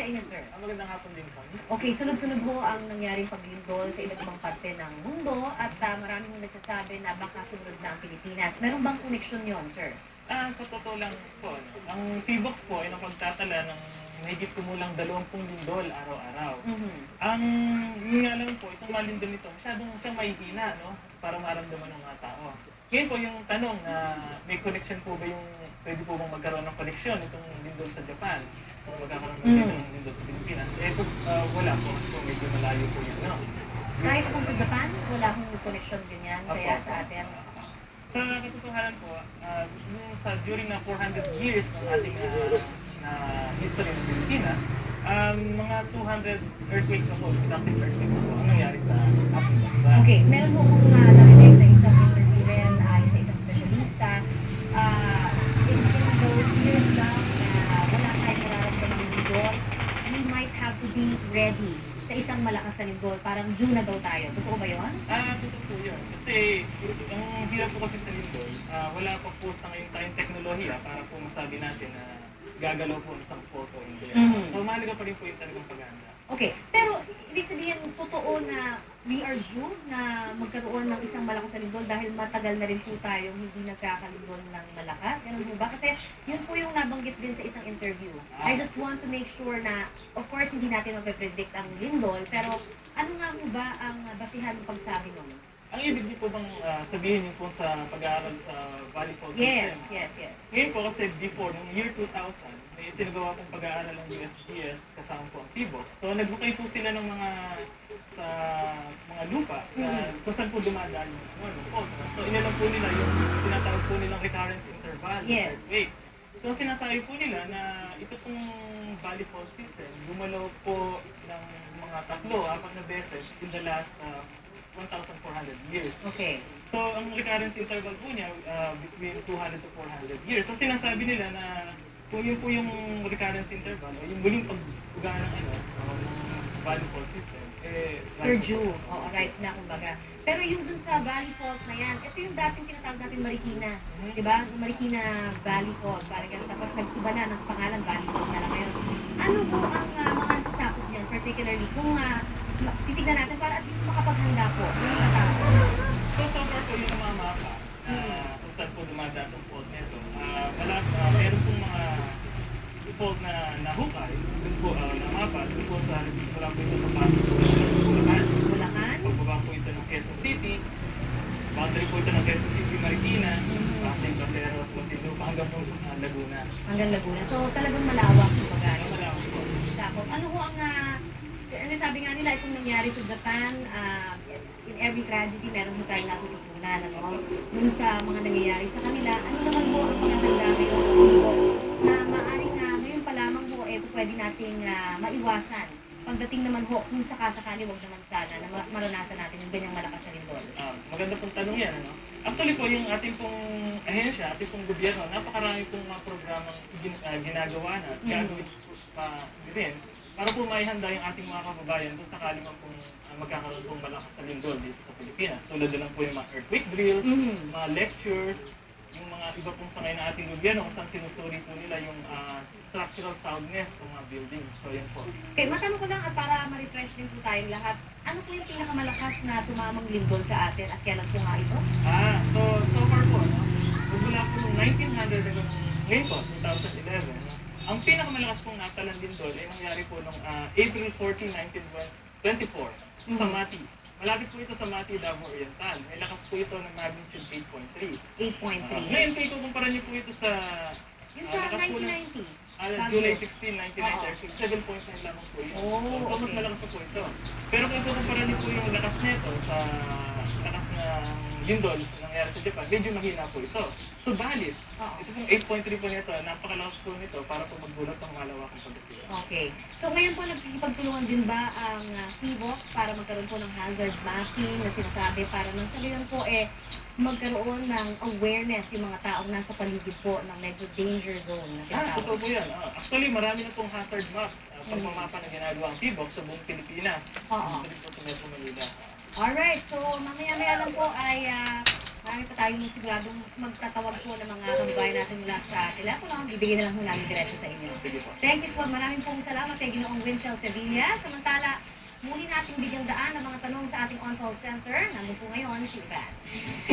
inyo, sir. Magandang hapon din po. Okay, sunod-sunod ho ang nangyaring paglindol sa iba't ibang parte ng mundo at maraming nagsasabi na baka sumunod na ang Pilipinas. Meron bang koneksyon yon, sir? Sa totoo lang po, ang P-Box po ay napagtatala ng mahigit kumulang 20 lindol araw-araw. Ang yun nga lang po, itong malindol nito, masyadong siyang mahihina, no? Para maramdaman ng mga tao. Ngayon po yung tanong na may connection po ba yung, pwede po bang magkaroon ng connection itong lindol sa Japan? Kung magkakaroon ng lindol sa Pilipinas? Wala po. So medyo malayo po yun, no? Kahit kung sa Japan, wala akong connection ganyan, kaya sa atin. Sa katotohanan po, during na 400 years ng ating na history ng Pilipinas, mga 200 earthquakes na po, destructive earthquakes na po, ang nangyari sa ating bansa. Okay, meron po akong narinig na isang interview rin sa isang specialista. In those years lang na wala tayong nararamdaman ng lindol, we might have to be ready sa isang malakas na lindol. Parang June na daw tayo. Totoo ba yun? Totoo po yun. Kasi ang hirap po kasi sa lindol, wala pa po sa ngayon tayong teknolohiya para po masabi natin na gagalaw po isang photo in there. So mahalaga pa rin po yung talagang paghahanda. Okay, pero ibig sabihin, totoo na we are due na magkaroon ng isang malakas na lindol dahil matagal na rin po tayong hindi nagkakalindol ng malakas. Ganun po ba? Kasi yun po yung nabanggit din sa isang interview. I just want to make sure na, of course, hindi natin mape-predict ang lindol, pero ano nga po ba ang basihan ng pagsabi nun? Ang ibig niyo po bang sabihin niyo po sa pag-aaral sa Valley Fault Yes, System? yes. Ngayon po kasi before, noong year 2000, may sinagawa pong pag-aaral ng USGS kasama po ang P-Box. So nagbukay po sila ng mga sa mga lupa kung saan po dumadaan yung fault. So inilang po nila yung tinatawag po nilang recurrence interval. Yes. Wait. So sinasabi po nila na ito pong Valley Fault System gumalaw po ng mga 3-4 na beses in the last 1,400 years. Okay. So, ang recurrence interval po niya, between 200 to 400 years. So, sinasabi nila na kung yun po yung recurrence interval, o yung muling pag-uga ng Valley Fault System, We're due. Oo, right na, kumbaga. Pero yung dun sa Valley Fault na yan, ito yung dating tinatawag natin Marikina. Diba? Yung Marikina Valley Fault. Parang ganun. Tapos nag-iba na ng pangalan Valley Fault na lang ngayon. Ano po ang mga sasakot niyan, particularly kung titignan natin para at least makapaghanda po yung mga tao? So far po yung mga mapa kung saan po dumadaan ang fault nito. Meron pong mga fault na nahukay, dun po na mapa, dun po sa wala po ito sa Bulacan. Pagbaba po ito ng Quezon City. Boundary po ito ng Quezon City, Marikina, Pasig, Bateros, Muntinlupa, hanggang po sa Laguna. Hanggang Laguna. So talagang malawak yung bagay. Malawak po. Sakot. Ano ho ang sabi nga nila, itong nangyari sa Japan, in every tragedy, meron mo tayong natututunan, ano? Dun sa mga nangyayari sa kanila, ano naman mo ang pinahanda ngayon ng P-Box na maaaring ngayon pa lamang ho, pwede nating maiwasan. Pagdating naman ho, kung sakasakali, wag naman sana na maranasan natin yung ganyang malakas na lindol. Maganda pong tanong yan, ano? Actually po, yung ating pong ahensya, ating pong gobyerno, napakarami pong mga programang ginagawa na at gagawin po pa din para po maihanda yung ating mga kababayan kung sakali man pong magkakaroon pong malakas na lindol dito sa Pilipinas. Tulad na lang po yung mga earthquake drills, mga lectures, yung mga iba pong sangay na ating gobyerno kung saan sinusuri po nila yung structural soundness ng mga buildings. So yan po. Okay, matanong ko lang at para ma-refresh din po tayong lahat, ano po yung pinakamalakas na tumamang lindol sa atin at kailan po nga ito? So far po, no? Mula po noong 1900 hanggang ngayon po, 2011, ang pinakamalakas pong natalang lindol ay nangyari po noong April 14, 1924 sa Mati. Malapit po ito sa Mati, Davao Oriental. May lakas po ito ng magnitude 8.3. 8.3. Ngayon po ikukumpara niyo po ito sa Yung sa 1990. July 16, 1990, 7.9 lamang po ito. So mas malakas po ito. Pero kung ikukumpara niyo po yung lakas nito sa lakas ng lindol na nangyari sa Japan, medyo mahina po ito. Subalit, ito pong 8.3 po nito, napakalakas po nito para po magbulat ng malawakang pagkasira. Okay. So ngayon po, nagkikipagtulungan din ba ang P-Box para magkaroon po ng hazard mapping na sinasabi para nang sa gayon po magkaroon ng awareness yung mga taong nasa paligid po ng medyo danger zone na tinatawag? Totoo po yan. Actually, marami na pong hazard maps pagmamapa na ginagawa ang P-Box sa buong Pilipinas. Ito din po sa Metro Manila. Alright, so mamaya-maya lang po ay Marami pa tayong siguradong magtatawag po ng mga kababayan natin mula sa telepono. Bibigyan na lang po namin diretso sa inyo. Sige po. Thank you po. Maraming pong salamat kay Ginoong Winchell Sevilla. Samantala, muli nating bigyang daan ang mga tanong sa ating on-call center. Nandun po ngayon si Ivan.